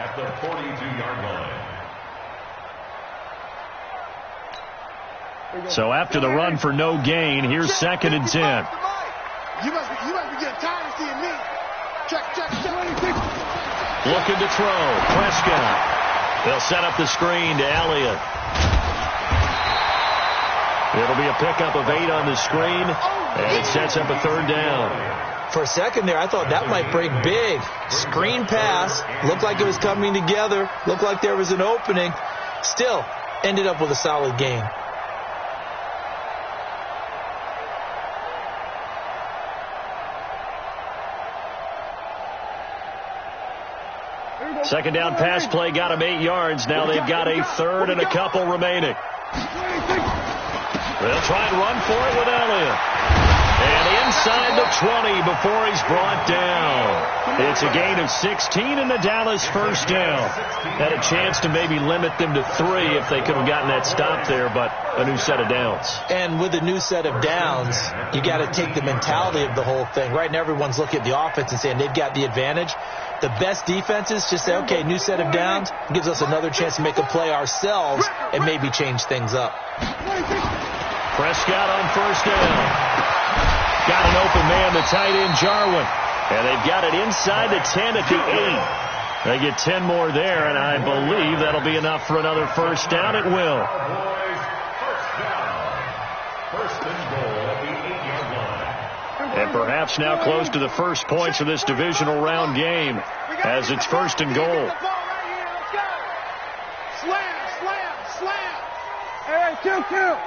at the 42-yard line. So after the run for no gain, here's 2nd and 10. You must be getting tired of seeing me. Check. Looking to throw. Prescott. They'll set up the screen to Elliott. It'll be a pickup of 8 on the screen, and it sets up a 3rd down. For a second there, I thought that might break big. Screen pass. Looked like it was coming together. Looked like there was an opening. Still, ended up with a solid gain. Second down pass play got him 8 yards. Now they've got a 3rd and a couple remaining. They'll try and run for it with Elliott. And inside the 20 before he's brought down. It's a gain of 16 in the Dallas 1st down. Had a chance to maybe limit them to 3 if they could have gotten that stop there, but a new set of downs. And with a new set of downs, you got to take the mentality of the whole thing. Right now everyone's looking at the offense and saying they've got the advantage. The best defenses just say, okay, new set of downs, gives us another chance to make a play ourselves and maybe change things up. Prescott on 1st down. Got an open man, the tight end, Jarwin. And they've got it inside the 10 at the 8. They get 10 more there, and I believe that'll be enough for another 1st down. It will. First and goal at the 8-yard line. And perhaps now close to the first points of this divisional round game as it's 1st and goal. Slam. Hey, 2-2.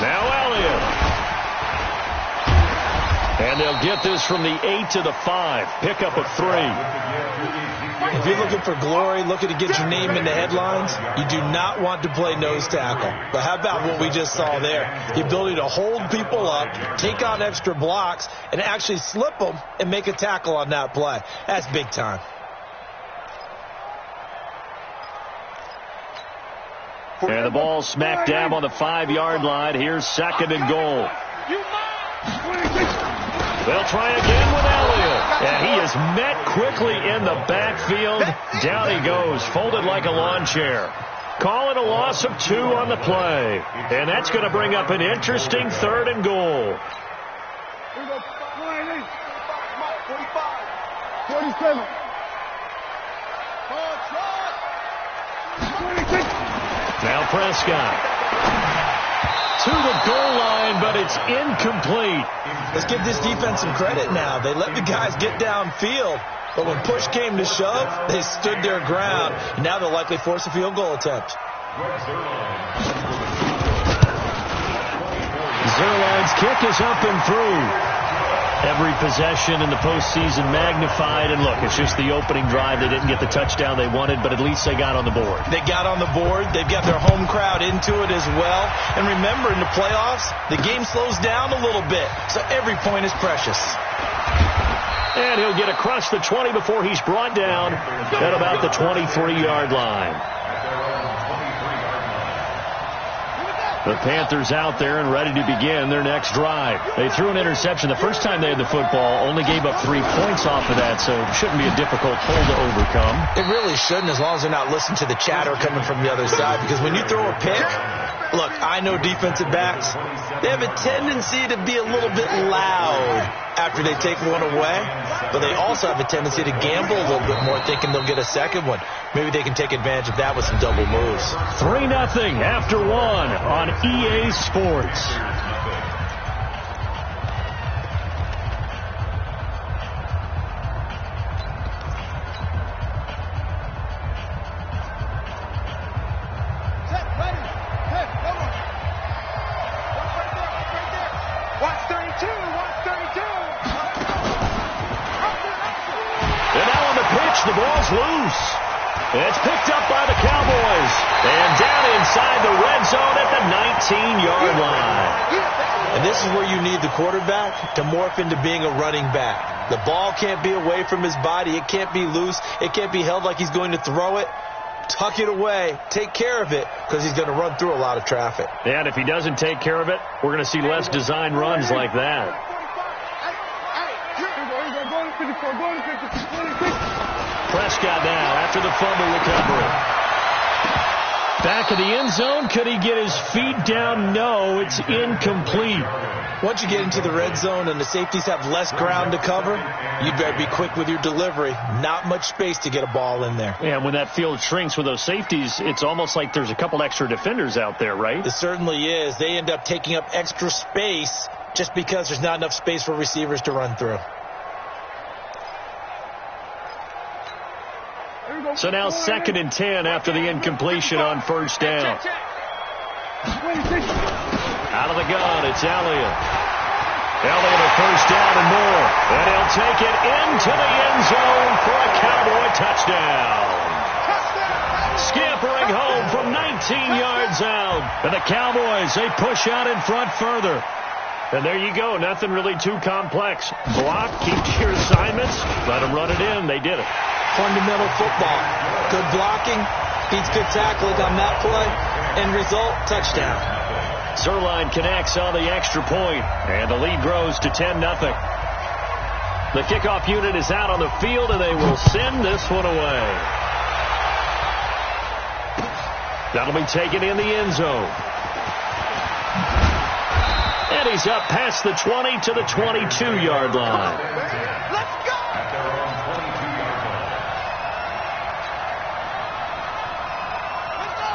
Now Elliott. And they'll get this from the 8 to the 5. Pickup of 3. If you're looking for glory, looking to get your name in the headlines, you do not want to play nose tackle. But how about what we just saw there? The ability to hold people up, take on extra blocks, and actually slip them and make a tackle on that play. That's big time. And the ball smack dab on the 5-yard line. Here's 2nd and goal. They'll try again with Elliott. And he is met quickly in the backfield. Down he goes, folded like a lawn chair. Call it a loss of 2 on the play. And that's going to bring up an interesting 3rd and goal. 47. Now Prescott. To the goal line, but it's incomplete. Let's give this defense some credit now. They let the guys get downfield, but when push came to shove, they stood their ground. Now they'll likely force a field goal attempt. Zerline's kick is up and through. Every possession in the postseason magnified. And look, it's just the opening drive. They didn't get the touchdown they wanted, but at least they got on the board. They got on the board. They've got their home crowd into it as well. And remember, in the playoffs, the game slows down a little bit, so every point is precious. And he'll get across the 20 before he's brought down at about the 23-yard line. The Panthers out there and ready to begin their next drive. They threw an interception the first time they had the football, only gave up 3 points off of that, so it shouldn't be a difficult hole to overcome. It really shouldn't, as long as they're not listening to the chatter coming from the other side, because when you throw a pick, look, I know defensive backs, they have a tendency to be a little bit loud after they take one away, but they also have a tendency to gamble a little bit more, thinking they'll get a second one. Maybe they can take advantage of that with some double moves. 3-0 after 1 on EA Sports. The ball's loose. It's picked up by the Cowboys. And down inside the red zone at the 19-yard line. And this is where you need the quarterback to morph into being a running back. The ball can't be away from his body. It can't be loose. It can't be held like he's going to throw it. Tuck it away. Take care of it, because he's going to run through a lot of traffic. And if he doesn't take care of it, we're going to see less design runs like that. Prescott now after the fumble recovery. Back of the end zone. Could he get his feet down? No, it's incomplete. Once you get into the red zone and the safeties have less ground to cover, you'd better be quick with your delivery. Not much space to get a ball in there. Yeah, when that field shrinks with those safeties, it's almost like there's a couple extra defenders out there, right? It certainly is. They end up taking up extra space just because there's not enough space for receivers to run through. So now 2nd and 10 after the incompletion on first down. Out of the gun, it's Elliott. Elliott a first down and more. And he'll take it into the end zone for a Cowboy touchdown. Scampering home from 19 yards out. And the Cowboys, they push out in front further. And there you go. Nothing really too complex. Block, keep to your assignments, let them run it in. They did it. Fundamental football. Good blocking, beats good tackling on that play, and result, touchdown. Zerline connects on the extra point, and the lead grows to 10-0. The kickoff unit is out on the field, and they will send this one away. That'll be taken in the end zone. And he's up past the 20 to the 22-yard line. Let's go!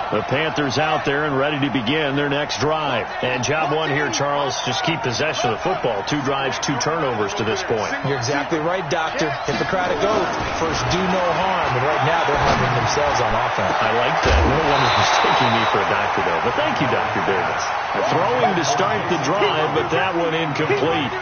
The Panthers out there and ready to begin their next drive. And job one here, Charles, just keep possession of the football. 2 drives, 2 turnovers to this point. You're exactly right, Doctor. Hippocratic oath. First, do no harm. And right now, they're harming themselves on offense. I like that. No one is mistaking me for a doctor, though. But thank you, Dr. Davis. Throwing to start the drive, but that one incomplete.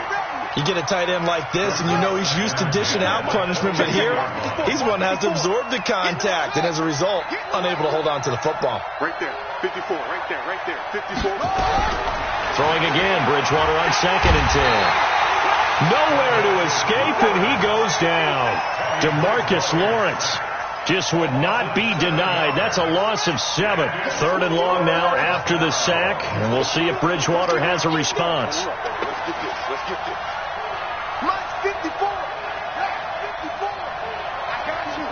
You get a tight end like this, and you know he's used to dishing out punishment, but here, he's one that has to absorb the contact, and as a result, unable to hold on to the football. Right there, 54, right there, 54. Throwing again, Bridgewater on 2nd and 10. Nowhere to escape, and he goes down. DeMarcus Lawrence just would not be denied. That's a loss of 7. 3rd and long now after the sack, and we'll see if Bridgewater has a response. Let's get this. 54. 54. I got you.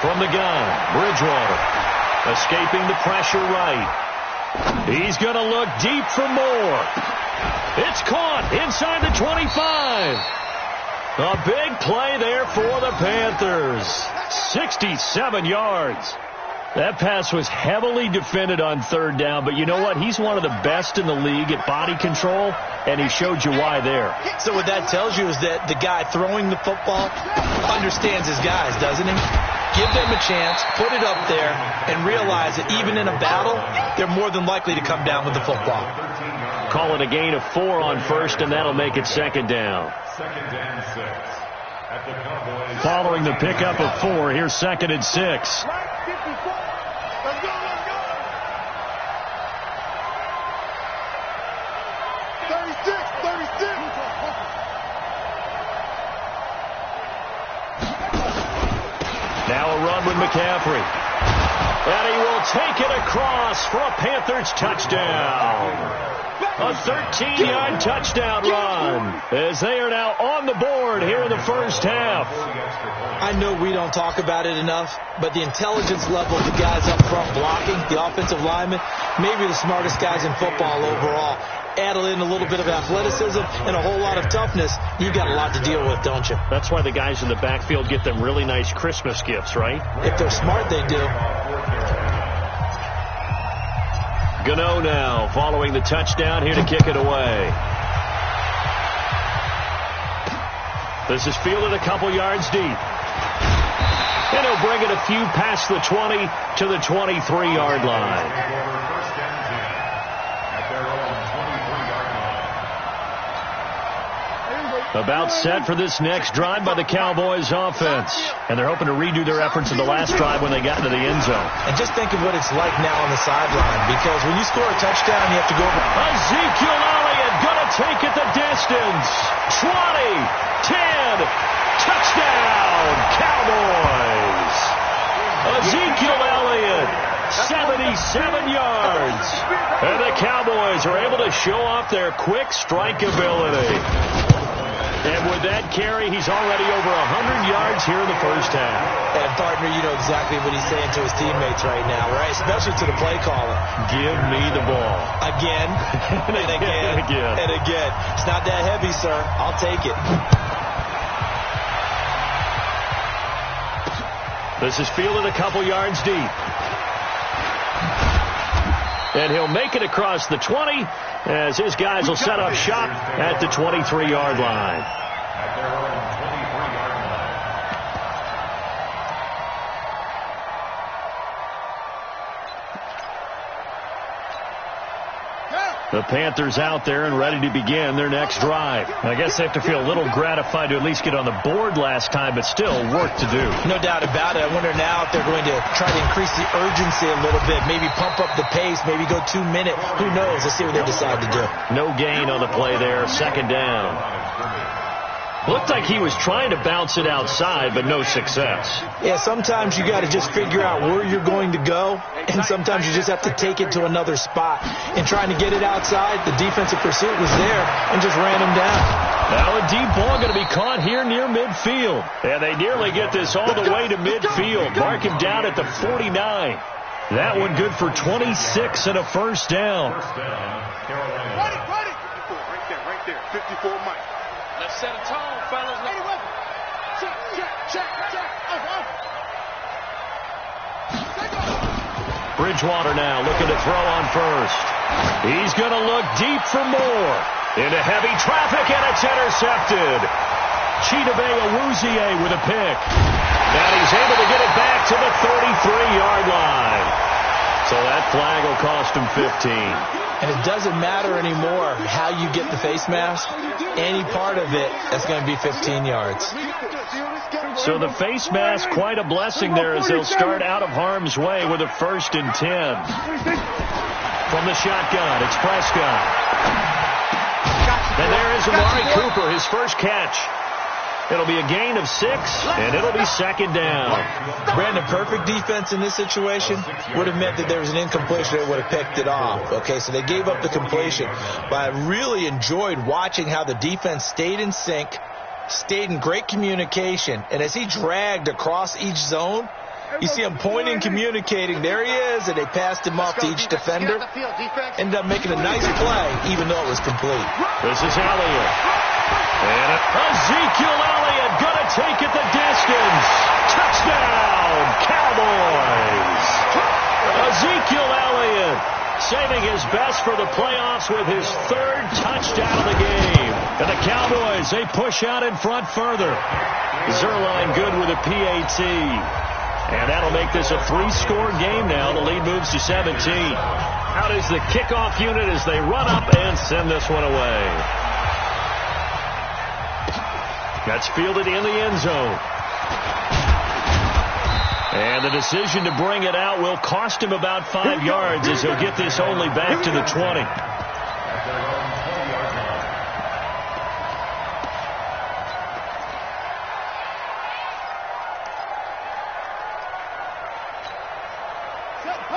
From the gun, Bridgewater escaping the pressure right. He's going to look deep for more. It's caught inside the 25. A big play there for the Panthers. 67 yards. That pass was heavily defended on 3rd down, but you know what? He's one of the best in the league at body control, and he showed you why there. So what that tells you is that the guy throwing the football understands his guys, doesn't he? Give them a chance, put it up there, and realize that even in a battle, they're more than likely to come down with the football. Call it a gain of 4 on 1st, and that'll make it 2nd down. 2nd and 6. At the Cowboys. Following the pickup of 4, here's 2nd and 6. Let's go, let's go. 36. Now a run with McCaffrey. And he will take it across for a Panthers touchdown. A 13-yard touchdown run as they are now on the board here in the first half. I know we don't talk about it enough, but the intelligence level of the guys up front blocking, the offensive linemen, maybe the smartest guys in football overall. Add in a little bit of athleticism and a whole lot of toughness, you've got a lot to deal with, don't you? That's why the guys in the backfield get them really nice Christmas gifts, right? If they're smart, they do. Gano now following the touchdown here to kick it away. This is fielded a couple yards deep. And he'll bring it a few past the 20 to the 23-yard line. About set for this next drive by the Cowboys offense. And they're hoping to redo their efforts in the last drive when they got into the end zone. And just think of what it's like now on the sideline, because when you score a touchdown, you have to go over. Ezekiel Elliott going to take it the distance. 20, 10, touchdown, Cowboys. Ezekiel Elliott 77 yards. And the Cowboys are able to show off their quick strike ability. And with that carry, he's already over 100 yards here in the first half. And, partner, you know exactly what he's saying to his teammates right now, right? Especially to the play caller. Give me the ball. Again, and again, and again. It's not that heavy, sir. I'll take it. This is fielded a couple yards deep. And he'll make it across the 20 as his guys will set up shop at the 23-yard line. The Panthers out there and ready to begin their next drive. I guess they have to feel a little gratified to at least get on the board last time, but still work to do. No doubt about it. I wonder now if they're going to try to increase the urgency a little bit, maybe pump up the pace, maybe go 2 minute. Who knows? Let's see what they decide to do. No gain on the play there. Second down. Looked like he was trying to bounce it outside, but no success. Yeah, sometimes you got to just figure out where you're going to go, and sometimes you just have to take it to another spot. And trying to get it outside, the defensive pursuit was there and just ran him down. Now a deep ball going to be caught here near midfield. And they nearly get this all the way to midfield. Mark him down at the 49. That one good for 26 and a first down. Right there. 54 Mike. Let's set a tone, fellas. Check. Bridgewater now looking to throw on first. He's going to look deep for more. Into heavy traffic, and it's intercepted. Chidobe Awuzie with a pick. And he's able to get it back to the 33-yard line. So that flag will cost him 15. And it doesn't matter anymore how you get the face mask. Any part of it, that's going to be 15 yards. So the face mask, quite a blessing there as they'll start out of harm's way with a 1st and 10. From the shotgun, it's Prescott. And there is Amari Cooper, his first catch. It'll be a gain of 6, and it'll be second down. Brandon, perfect defense in this situation would have meant that there was an incompletion that would have picked it off. Okay, so they gave up the completion. But I really enjoyed watching how the defense stayed in sync, stayed in great communication, and as he dragged across each zone, you see him pointing, communicating. There he is, and they passed him off to each defender. Ended up making a nice play, even though it was complete. This is Elliott. And Ezekiel Elliott going to take it the distance. Touchdown, Cowboys. Ezekiel Elliott saving his best for the playoffs with his 3rd touchdown of the game. And the Cowboys, they push out in front further. Zerline good with a PAT. And that'll make this a 3-score game now. The lead moves to 17. Out is the kickoff unit as they run up and send this one away. That's fielded in the end zone. And the decision to bring it out will cost him about 5 yards as he'll get this only back to the 20.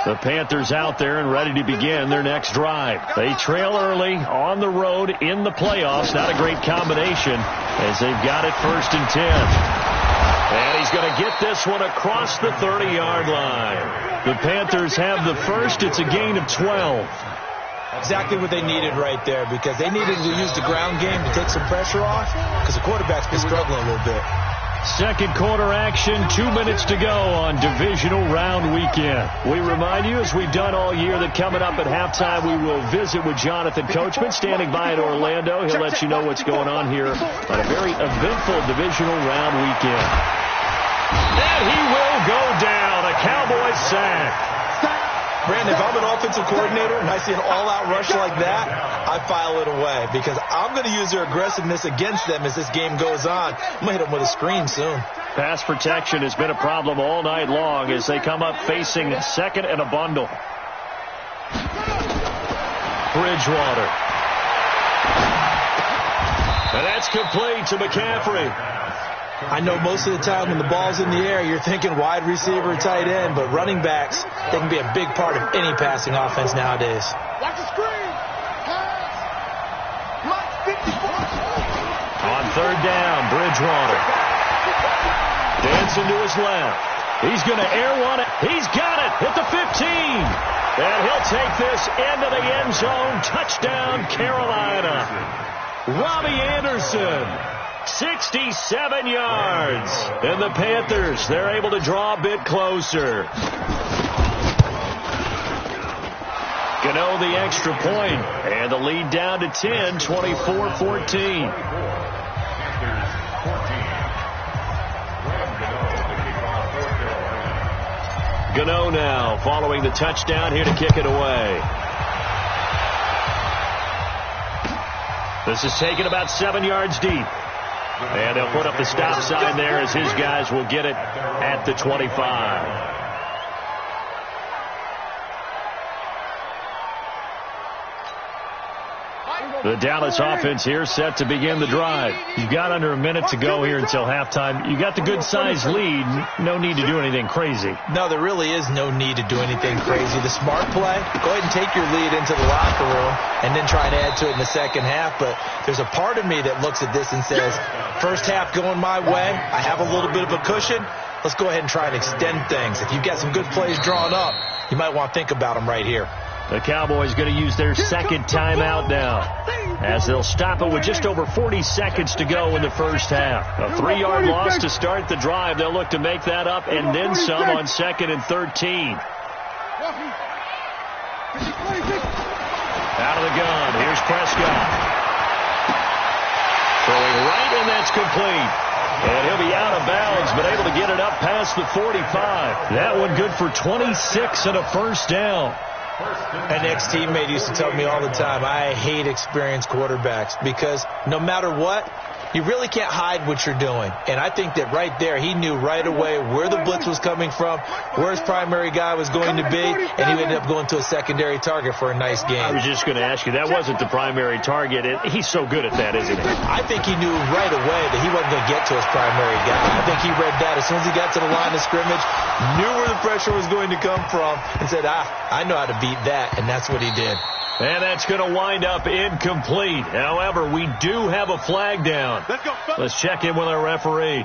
The Panthers out there and ready to begin their next drive. They trail early on the road in the playoffs. Not a great combination as they've got it 1st and 10. And he's going to get this one across the 30-yard line. The Panthers have the first. It's a gain of 12. Exactly what they needed right there, because they needed to use the ground game to take some pressure off, because the quarterback's been struggling a little bit. Second quarter action, 2 minutes to go on divisional round weekend. We remind you, as we've done all year, that coming up at halftime, we will visit with Jonathan Coachman, standing by in Orlando. He'll let you know what's going on here on a very eventful divisional round weekend. And he will go down, a Cowboys sack. Brandon, if I'm an offensive coordinator and I see an all-out rush like that, I file it away, because I'm going to use their aggressiveness against them as this game goes on. I'm going to hit them with a screen soon. Pass protection has been a problem all night long as they come up facing 2nd and a bundle. Bridgewater. And that's complete to McCaffrey. I know most of the time when the ball's in the air, you're thinking wide receiver, tight end, but running backs, they can be a big part of any passing offense nowadays. Watch the screen. Pass. Mike 54. On third down, Bridgewater. Dancing to his left. He's going to air one. He's got it at the 15. And he'll take this into the end zone. Touchdown, Carolina. Robbie Anderson, 67 yards. And the Panthers, they're able to draw a bit closer. Gano the extra point, and the lead down to 10, 24-14. Gano now following the touchdown here to kick it away. This is taken about 7 yards deep. And they'll put up the stop sign there as his guys will get it at the 25. The Dallas offense here set to begin the drive. You've got under a minute to go here until halftime. You got the good-sized lead. No need to do anything crazy. No, there really is no need to do anything crazy. The smart play, go ahead and take your lead into the locker room and then try and add to it in the second half. But there's a part of me that looks at this and says, first half going my way, I have a little bit of a cushion. Let's go ahead and try and extend things. If you've got some good plays drawn up, you might want to think about them right here. The Cowboys going to use their second timeout now, as they'll stop it with just over 40 seconds to go in the first half. A 3-yard loss to start the drive. They'll look to make that up and then some on 2nd and 13. Out of the gun. Here's Prescott. Throwing right, and that's complete. And he'll be out of bounds, but able to get it up past the 45. That one good for 26 and a first down. An ex-teammate used to tell me all the time, I hate experienced quarterbacks because no matter what, you really can't hide what you're doing. And I think that right there, he knew right away where the blitz was coming from, where his primary guy was going to be, and he ended up going to a secondary target for a nice game. I was just going to ask you, that wasn't the primary target. He's so good at that, isn't he? I think he knew right away that he wasn't going to get to his primary guy. I think he read that as soon as he got to the line of scrimmage, knew where the pressure was going to come from, and said, I know how to beat that, and that's what he did. And that's going to wind up incomplete. However, we do have a flag down. Let's check in with our referee.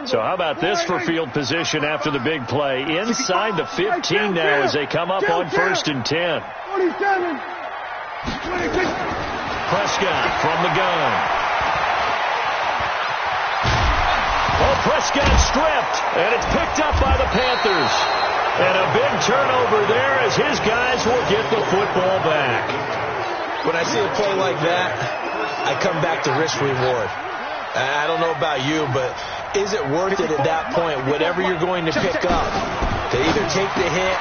So how about this for field position after the big play? Inside the 15 now as they come up on 1st and 10. Prescott from the gun. Oh, Prescott stripped, and it's picked up by the Panthers. And a big turnover there as his guys will get the football back. When I see a play like that, I come back to risk-reward. I don't know about you, but is it worth it at that point, whatever you're going to pick up, to either take the hit,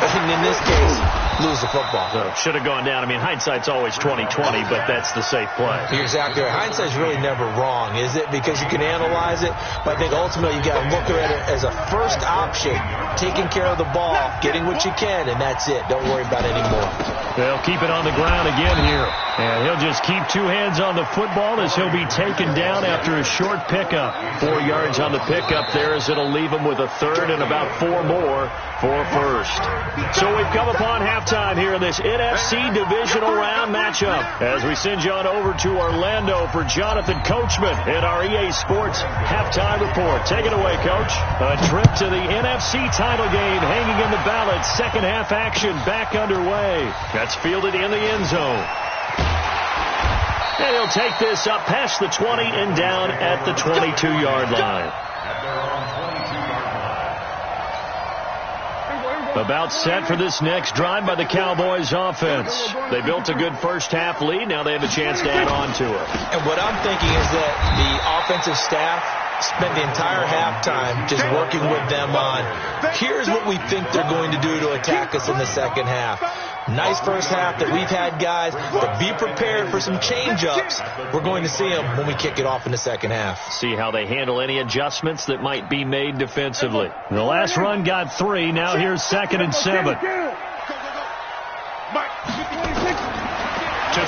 and in this case, lose the football? So should have gone down. I mean, hindsight's always 20/20, but that's the safe play. You're exactly right. Hindsight's really never wrong, is it? Because you can analyze it, but I think ultimately you got to look at it as a first option, taking care of the ball, getting what you can, and that's it. Don't worry about it anymore. They'll keep it on the ground again here. And he'll just keep 2 hands on the football as he'll be taken down after a short pickup. 4 yards on the pickup there as it'll leave him with a third and about 4 more for first. So we've come upon halftime here in this NFC divisional round matchup as we send you on over to Orlando for Jonathan Coachman in our EA Sports halftime report. Take it away, Coach. A trip to the NFC title game hanging in the balance. Second half action back underway. That's fielded in the end zone. And he'll take this up past the 20 and down at the 22-yard line. About set for this next drive by the Cowboys offense. They built a good first half lead. Now they have a chance to add on to it. And what I'm thinking is that the offensive staff spent the entire halftime just working with them on, here's what we think they're going to do to attack us in the second half. Nice first half that we've had, guys, but be prepared for some change-ups. We're going to see them when we kick it off in the second half. See how they handle any adjustments that might be made defensively. The last run got 3. Now here's 2nd and 7. To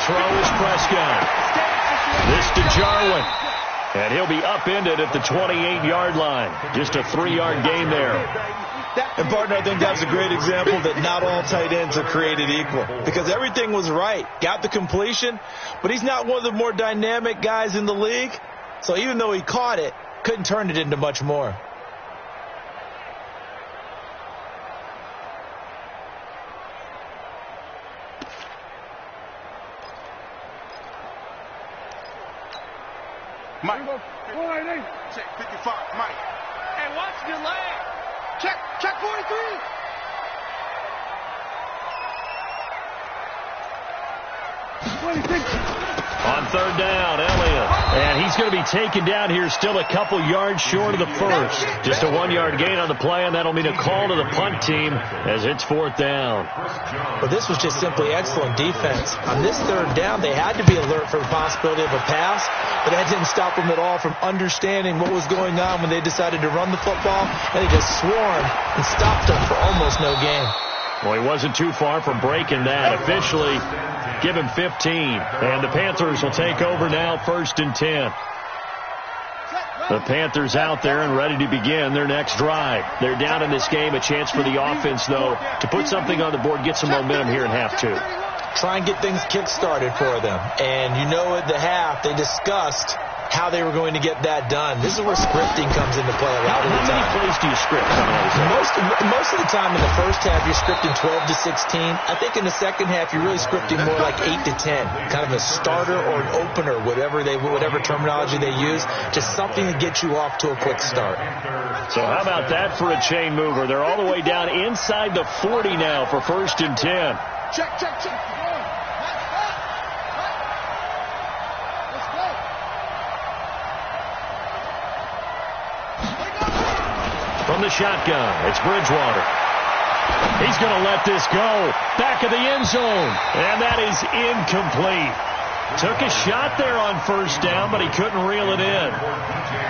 throw is Prescott. This to Jarwin. And he'll be upended at the 28-yard line. Just a 3-yard gain there. And, partner, I think that's a great example that not all tight ends are created equal. Because everything was right. Got the completion, but he's not one of the more dynamic guys in the league. So even though he caught it, couldn't turn it into much more. Mike. Check 55, Mike. Hey, watch your leg. Check 43. On 3rd down, Elliott. And he's going to be taken down here, still a couple yards short of the first. Just a 1-yard gain on the play, and that'll mean a call to the punt team as it's 4th down. But this was just simply excellent defense. On this 3rd down, they had to be alert for the possibility of a pass, but that didn't stop them at all from understanding what was going on when they decided to run the football, and they just swarmed and stopped them for almost no gain. Well, he wasn't too far from breaking that. Officially, give him 15. And the Panthers will take over now, 1st and 10. The Panthers out there and ready to begin their next drive. They're down in this game. A chance for the offense, though, to put something on the board, get some momentum here in half 2. Try and get things kick-started for them. And you know at the half, they discussed how they were going to get that done. This is where scripting comes into play a lot of the time. How many plays do you script? Most of the time in the first half, you're scripting 12 to 16. I think in the second half, you're really scripting more like 8 to 10. Kind of a starter or an opener, whatever terminology they use, just something to get you off to a quick start. So how about that for a chain mover? They're all the way down inside the 40 now for 1st and 10. Check. From the shotgun, it's Bridgewater. He's going to let this go. Back of the end zone. And that is incomplete. Took a shot there on 1st down, but he couldn't reel it in.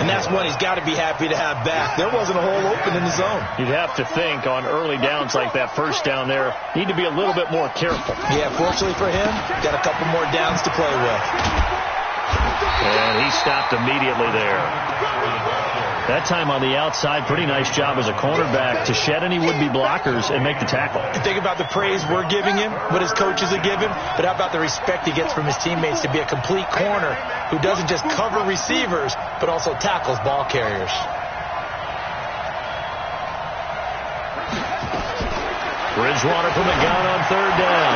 And that's one he's got to be happy to have back. There wasn't a hole open in the zone. You'd have to think on early downs like that 1st down there, need to be a little bit more careful. Yeah, fortunately for him, got a couple more downs to play with. And he stopped immediately there. That time on the outside, pretty nice job as a cornerback to shed any would-be blockers and make the tackle. And think about the praise we're giving him, what his coaches are giving, but how about the respect he gets from his teammates to be a complete corner who doesn't just cover receivers, but also tackles ball carriers. Bridgewater from the gun on 3rd down.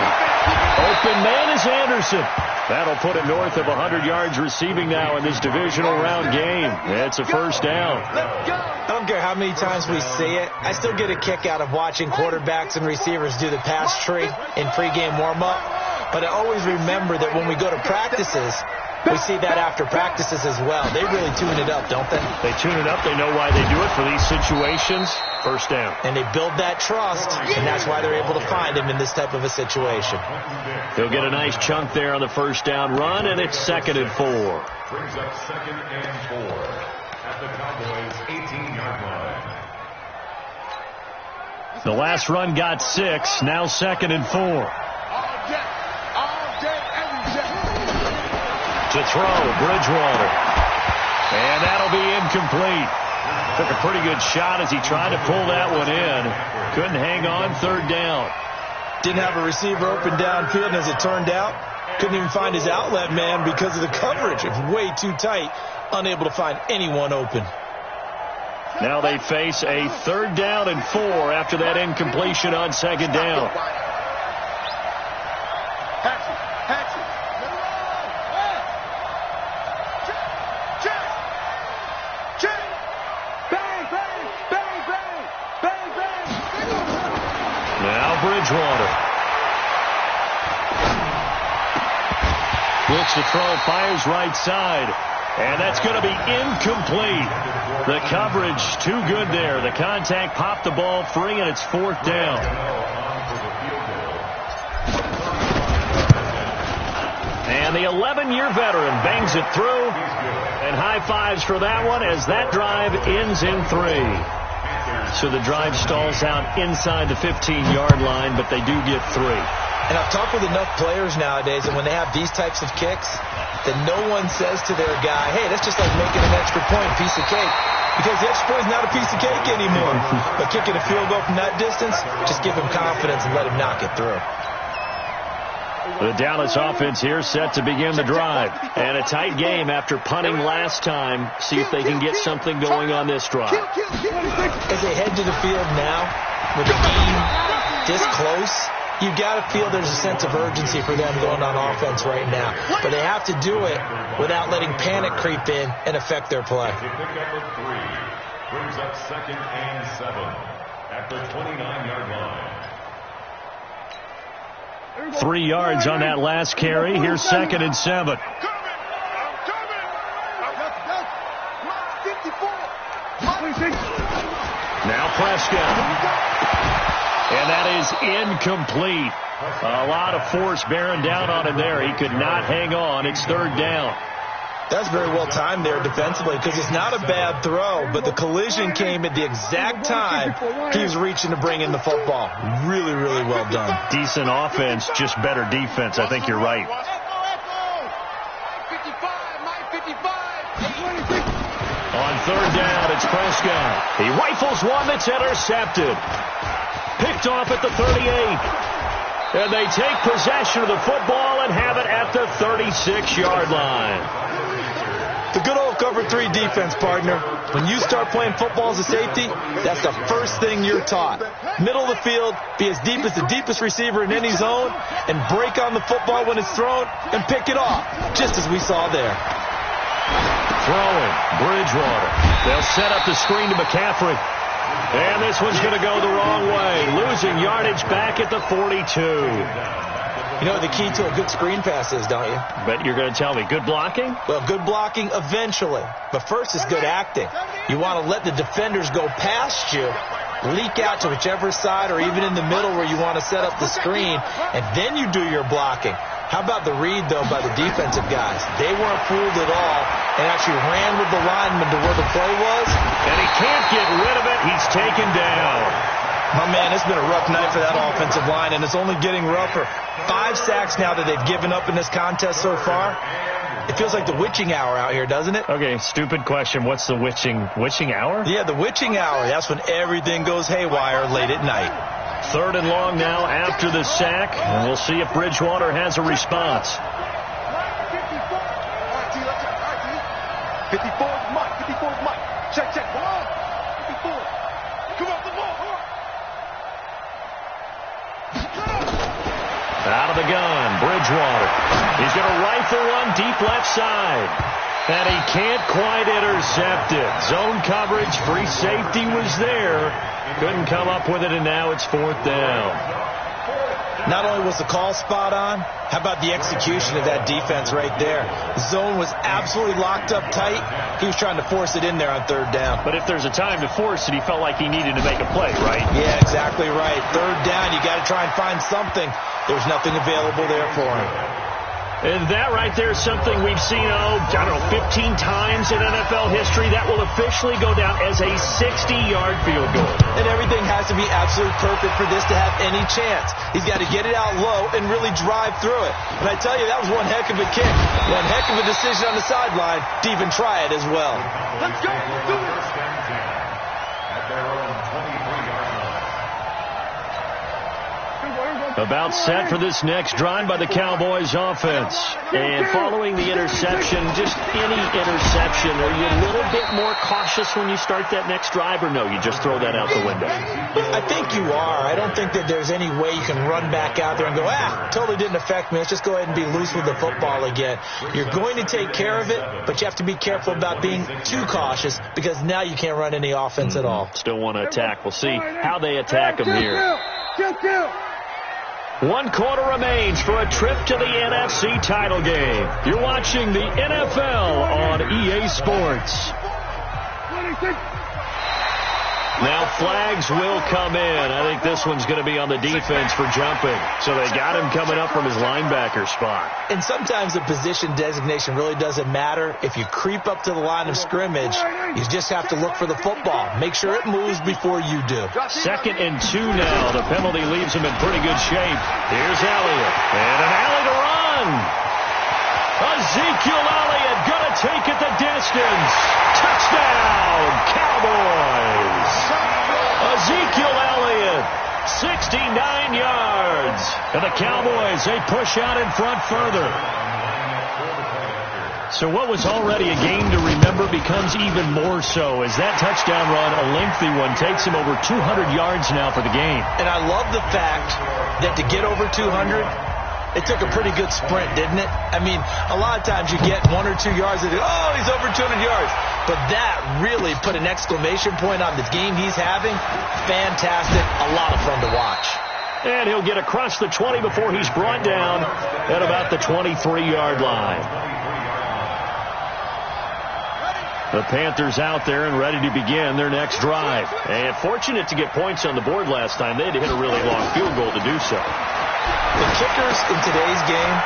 Open man is Anderson. That'll put him north of 100 yards receiving now in this divisional round game. It's a 1st down. I don't care how many times we see it. I still get a kick out of watching quarterbacks and receivers do the pass tree in pregame warm-up. But I always remember that when we go to practices, we see that after practices as well. They really tune it up, don't they? They tune it up. They know why they do it for these situations. 1st down. And they build that trust, and that's why they're able to find him in this type of a situation. He'll get a nice chunk there on the 1st down run, and it's 2nd and 4. Brings up 2nd and 4 at the Cowboys' 18-yard line. The last run got 6. Now 2nd and 4. All day, every day. To throw, Bridgewater. And that'll be incomplete. Took a pretty good shot as he tried to pull that one in. Couldn't hang on 3rd down. Didn't have a receiver open downfield, and as it turned out, couldn't even find his outlet man because of the coverage. It was way too tight, unable to find anyone open. Now they face a 3rd down and 4 after that incompletion on 2nd down. Bridgewater. Looks to throw, fires right side. And that's going to be incomplete. The coverage too good there. The contact popped the ball free, and it's 4th down. And the 11-year veteran bangs it through. And high fives for that one as that drive ends in 3. So the drive stalls out inside the 15-yard line, but they do get 3. And I've talked with enough players nowadays, and when they have these types of kicks, that no one says to their guy, hey, that's just like making an extra point, piece of cake. Because the extra point is not a piece of cake anymore. But kicking a field goal from that distance, just give him confidence and let him knock it through. The Dallas offense here set to begin the drive. And a tight game after punting last time. See if they can get something going on this drive. As they head to the field now, with the game this close, you've got to feel there's a sense of urgency for them going on offense right now. But they have to do it without letting panic creep in and affect their play. Brings up 2nd and 7 at the 29-yard line. 3 yards on that last carry. Here's 2nd and 7. Now Prescott. And that is incomplete. A lot of force bearing down on him there. He could not hang on. It's 3rd down. That's very well timed there defensively because it's not a bad throw, but the collision came at the exact time he was reaching to bring in the football. Really, really well done. Decent offense, just better defense. I think you're right. On 3rd down, it's Prescott. He rifles one that's intercepted. Picked off at the 38. And they take possession of the football and have it at the 36-yard line. The good old cover 3 defense, partner. When you start playing football as a safety, that's the first thing you're taught. Middle of the field, be as deep as the deepest receiver in any zone, and break on the football when it's thrown and pick it off, just as we saw there. Throwing, Bridgewater. They'll set up the screen to McCaffrey. And this one's going to go the wrong way. Losing yardage back at the 42. You know what the key to a good screen pass is, don't you? But you're going to tell me, good blocking? Well, good blocking eventually. But first is good acting. You want to let the defenders go past you, leak out to whichever side or even in the middle where you want to set up the screen, and then you do your blocking. How about the read, though, by the defensive guys? They weren't fooled at all and actually ran with the lineman to where the play was. And he can't get rid of it. He's taken down. My man, it's been a rough night for that offensive line, and it's only getting rougher. 5 sacks now that they've given up in this contest so far. It feels like the witching hour out here, doesn't it? Okay, stupid question. What's the witching hour? Yeah, the witching hour. That's when everything goes haywire late at night. 3rd and long now after the sack, and we'll see if Bridgewater has a response. 54 is Mike. 54 is Mike. Check. 54. Come on, the ball. Out of the gun, Bridgewater. He's going to rifle one deep left side. And he can't quite intercept it. Zone coverage, free safety was there. Couldn't come up with it, and now it's 4th down. Not only was the call spot on, how about the execution of that defense right there? The zone was absolutely locked up tight. He was trying to force it in there on 3rd down. But if there's a time to force it, he felt like he needed to make a play, right? Yeah, exactly right. 3rd down, you got to try and find something. There's nothing available there for him. And that right there is something we've seen, 15 times in NFL history. That will officially go down as a 60-yard field goal. And everything has to be absolutely perfect for this to have any chance. He's got to get it out low and really drive through it. And I tell you, that was one heck of a kick. One heck of a decision on the sideline to even try it as well. Let's go. Let's do it. At their own 23-yard line. About set for this next drive by the Cowboys offense. And following the interception, just any interception, are you a little bit more cautious when you start that next drive, or no, you just throw that out the window? I think you are. I don't think that there's any way you can run back out there and go, totally didn't affect me. Let's just go ahead and be loose with the football again. You're going to take care of it, but you have to be careful about being too cautious because now you can't run any offense at all. Still want to attack. We'll see how they attack them here. 1 quarter remains for a trip to the NFC title game. You're watching the NFL on EA Sports. Now flags will come in. I think this one's going to be on the defense for jumping. So they got him coming up from his linebacker spot. And sometimes the position designation really doesn't matter. If you creep up to the line of scrimmage, you just have to look for the football. Make sure it moves before you do. 2nd and 2 now. The penalty leaves him in pretty good shape. Here's Elliott. And an alley to run. Ezekiel Elliott going to take it the distance. Touchdown, Cowboys. Ezekiel Elliott, 69 yards. And the Cowboys, they push out in front further. So what was already a game to remember becomes even more so as that touchdown run, a lengthy one, takes him over 200 yards now for the game. And I love the fact that to get over 200, it took a pretty good sprint, didn't it? I mean, a lot of times you get 1 or 2 yards and oh, he's over 200 yards. But that really put an exclamation point on the game he's having. Fantastic. A lot of fun to watch. And he'll get across the 20 before he's brought down at about the 23-yard line. The Panthers out there and ready to begin their next drive. And fortunate to get points on the board last time. They had to hit a really long field goal to do so. The kickers in today's game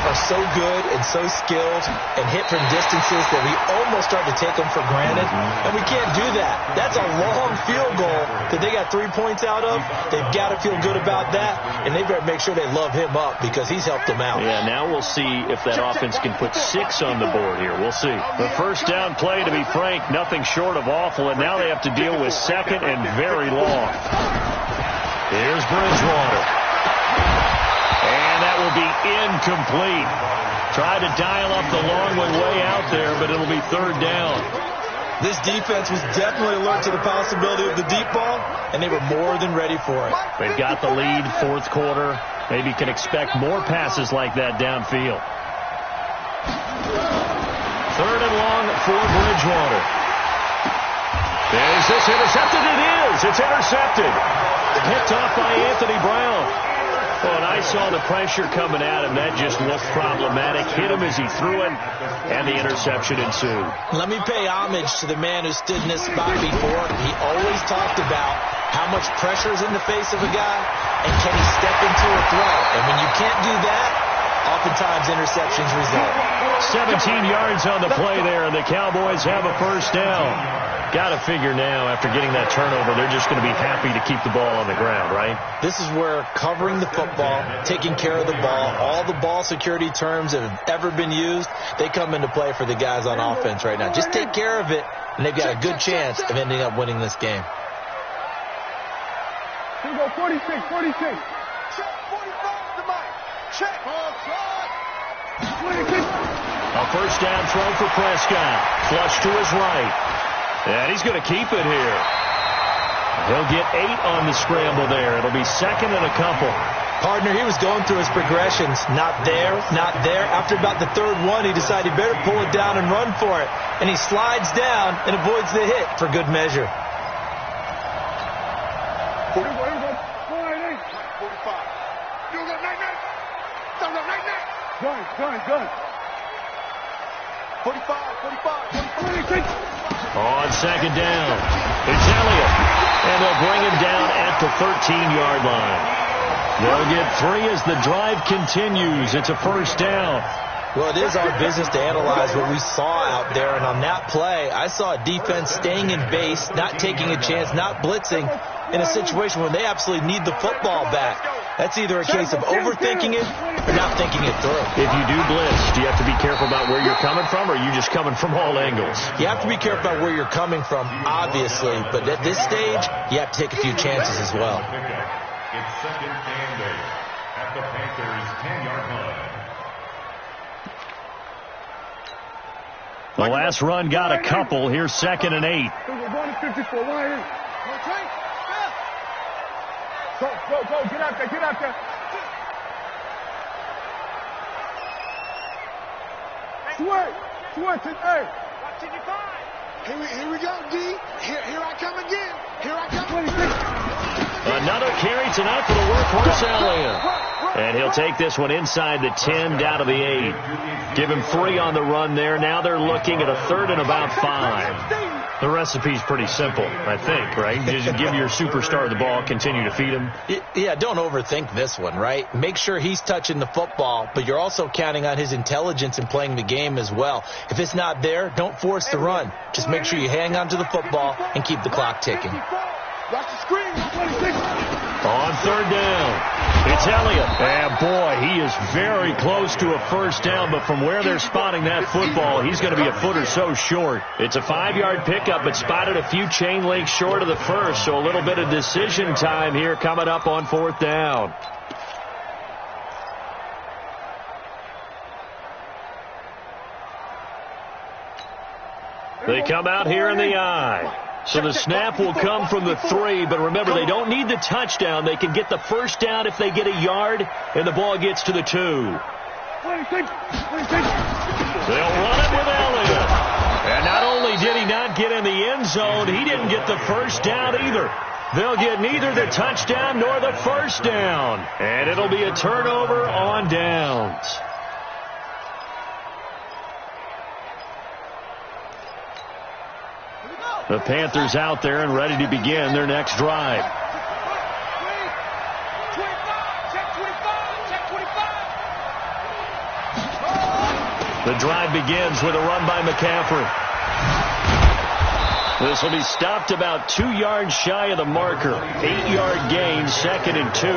are so good and so skilled and hit from distances that we almost start to take them for granted. And we can't do that. That's a long field goal that they got 3 points out of. They've got to feel good about that. And they better make sure they love him up because he's helped them out. Yeah, now we'll see if that offense can put 6 on the board here. We'll see. The first down play, to be frank, nothing short of awful. And now they have to deal with 2nd and very long. Here's Bridgewater. And that will be incomplete. Tried to dial up the long one way out there, but it'll be 3rd down. This defense was definitely alert to the possibility of the deep ball, and they were more than ready for it. They've got the lead, 4th quarter. Maybe can expect more passes like that downfield. 3rd and long for Bridgewater. Is this intercepted? It is. It's intercepted. Picked off by Anthony Brown. Oh, and I saw the pressure coming at him. That just looked problematic. Hit him as he threw it, and the interception ensued. Let me pay homage to the man who stood in this spot before. He always talked about how much pressure is in the face of a guy, and can he step into a throw. And when you can't do that, oftentimes interceptions result. 17 yards on the play there, and the Cowboys have a first down. Got to figure now, after getting that turnover, they're just going to be happy to keep the ball on the ground, right? This is where covering the football, taking care of the ball, all the ball security terms that have ever been used, they come into play for the guys on offense right now. Just take care of it, and they've got a good chance of ending up winning this game. Here we go, 46, 46. Check, 45 to Mike. Check. 26. A first down throw for Prescott. Flush to his right. And he's going to keep it here. He'll get 8 on the scramble there. It'll be 2nd and a couple. Partner, he was going through his progressions. Not there, not there. After about the 3rd one, he decided he better pull it down and run for it. And he slides down and avoids the hit for good measure. 45. You got night. Gun. 45. 26. On 2nd down, it's Elliott. And they'll bring him down at the 13-yard line. They'll get 3 as the drive continues. It's a first down. Well, it is our business to analyze what we saw out there. And on that play, I saw a defense staying in base, not taking a chance, not blitzing in a situation where they absolutely need the football back. That's either a case of overthinking it or not thinking it through. If you do blitz, do you have to be careful about where you're coming from, or are you just coming from all angles? You have to be careful about where you're coming from, obviously. But at this stage, you have to take a few chances as well. It's 2nd and 8 at the Panthers' 10-yard line. The last run got a couple. Here's 2nd and 8. Go, get out there. Sweat, hey. Here we go, D. Here I come again. 26. Another carry tonight for the workhorse Elliott. And he'll take this one inside the 10, down to the 8. Give him 3 on the run there. Now they're looking at a 3rd and about 5. The recipe's pretty simple, I think, right? Just give your superstar the ball, continue to feed him. Yeah, don't overthink this one, right? Make sure he's touching the football, but you're also counting on his intelligence in playing the game as well. If it's not there, don't force the run. Just make sure you hang on to the football and keep the clock ticking. Watch the screen. 26. On 3rd down, it's Elliott. And boy, he is very close to a first down, but from where they're spotting that football, he's going to be a foot or so short. It's a 5-yard pickup, but spotted a few chain links short of the first, so a little bit of decision time here coming up on 4th down. They come out here in the I. So the snap will come from the 3, but remember, they don't need the touchdown. They can get the first down if they get a yard, and the ball gets to the 2. 26. They'll run it with Elliott. And not only did he not get in the end zone, he didn't get the first down either. They'll get neither the touchdown nor the first down. And it'll be a turnover on downs. The Panthers out there and ready to begin their next drive. The drive begins with a run by McCaffrey. This will be stopped about 2 yards shy of the marker. 8-yard gain, 2nd and 2.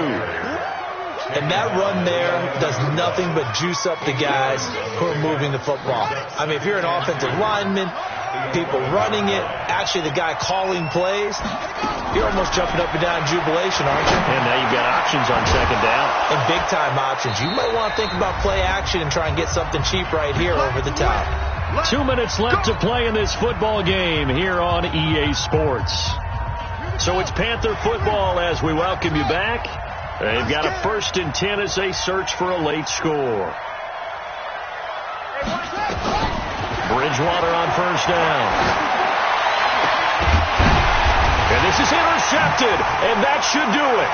And that run there does nothing but juice up the guys who are moving the football. I mean, if you're an offensive lineman, people running it, actually the guy calling plays, you're almost jumping up and down in jubilation, aren't you? And now you've got options on 2nd down. And big-time options. You might want to think about play action and try and get something cheap right here over the top. 2 minutes left to play in this football game here on EA Sports. So it's Panther football as we welcome you back. They've got a 1st and 10 as they search for a late score. Bridgewater on 1st down. And this is intercepted, and that should do it.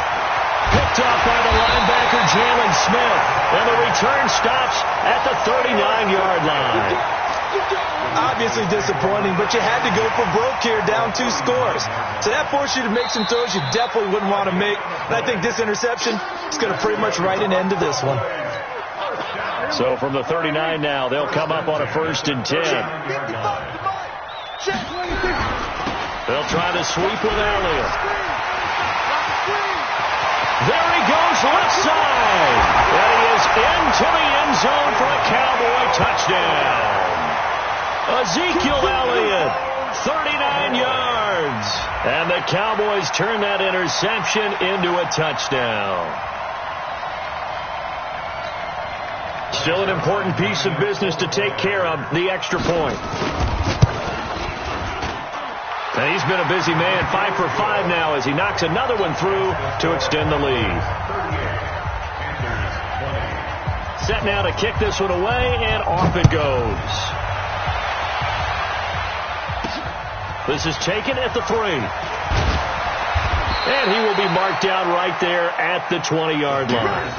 Picked off by the linebacker, Jalen Smith. And the return stops at the 39-yard line. Obviously disappointing, but you had to go for broke here, down 2 scores. So that forced you to make some throws you definitely wouldn't want to make. And I think this interception is going to pretty much write an end to this one. So from the 39 now, they'll come up on a 1st and 10. They'll try to sweep with Elliott. There he goes, left side. And he is into the end zone for a Cowboy touchdown. Ezekiel Elliott, 39 yards. And the Cowboys turn that interception into a touchdown. Still an important piece of business to take care of, the extra point. And he's been a busy man, 5 for 5 now as he knocks another one through to extend the lead. Set now to kick this one away, and off it goes. This is taken at the 3. And he will be marked down right there at the 20-yard line.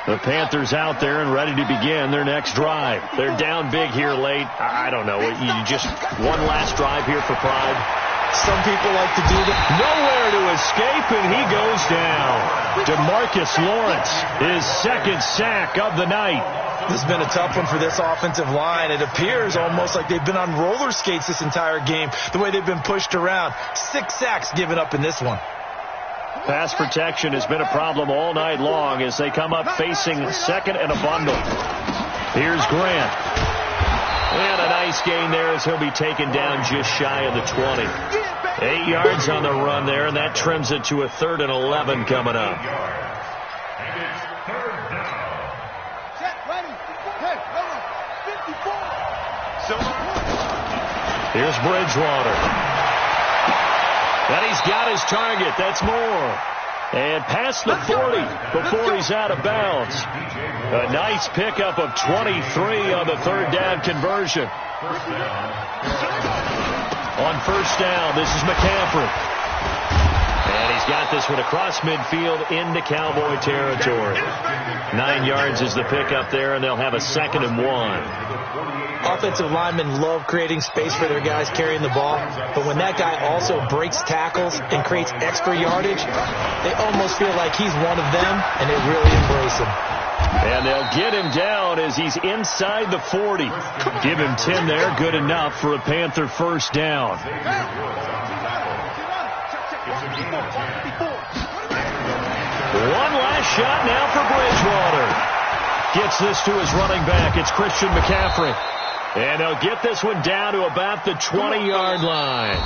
The Panthers out there and ready to begin their next drive. They're down big here late. I don't know. You just one last drive here for pride. Some people like to do that. Nowhere to escape, and he goes down. DeMarcus Lawrence, his 2nd sack of the night. This has been a tough one for this offensive line. It appears almost like they've been on roller skates this entire game, the way they've been pushed around. 6 sacks given up in this one. Pass protection has been a problem all night long as they come up facing 2nd and a bundle. Here's Grant. And a nice gain there as he'll be taken down just shy of the 20. 8 yards on the run there, and that trims it to a 3rd and 11 coming up. Here's Bridgewater. And he's got his target. That's more. And past the 40 before he's out of bounds. A nice pickup of 23 on the 3rd down conversion. On 1st down, this is McCaffrey. And he's got this one across midfield into Cowboy territory. 9 yards is the pickup there, and they'll have a 2nd and 1. Offensive linemen love creating space for their guys carrying the ball, but when that guy also breaks tackles and creates extra yardage, they almost feel like he's one of them, and they really embrace him. And they'll get him down as he's inside the 40. Give him 10 there, good enough for a Panther first down. One last shot now for Bridgewater. Gets this to his running back. It's Christian McCaffrey. And they'll get this one down to about the 20-yard line.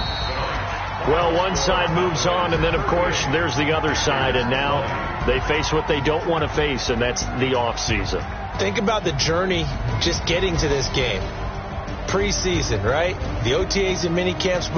Well, one side moves on, and then, of course, there's the other side. And now they face what they don't want to face, and that's the offseason. Think about the journey just getting to this game. Preseason, right? The OTAs and mini camps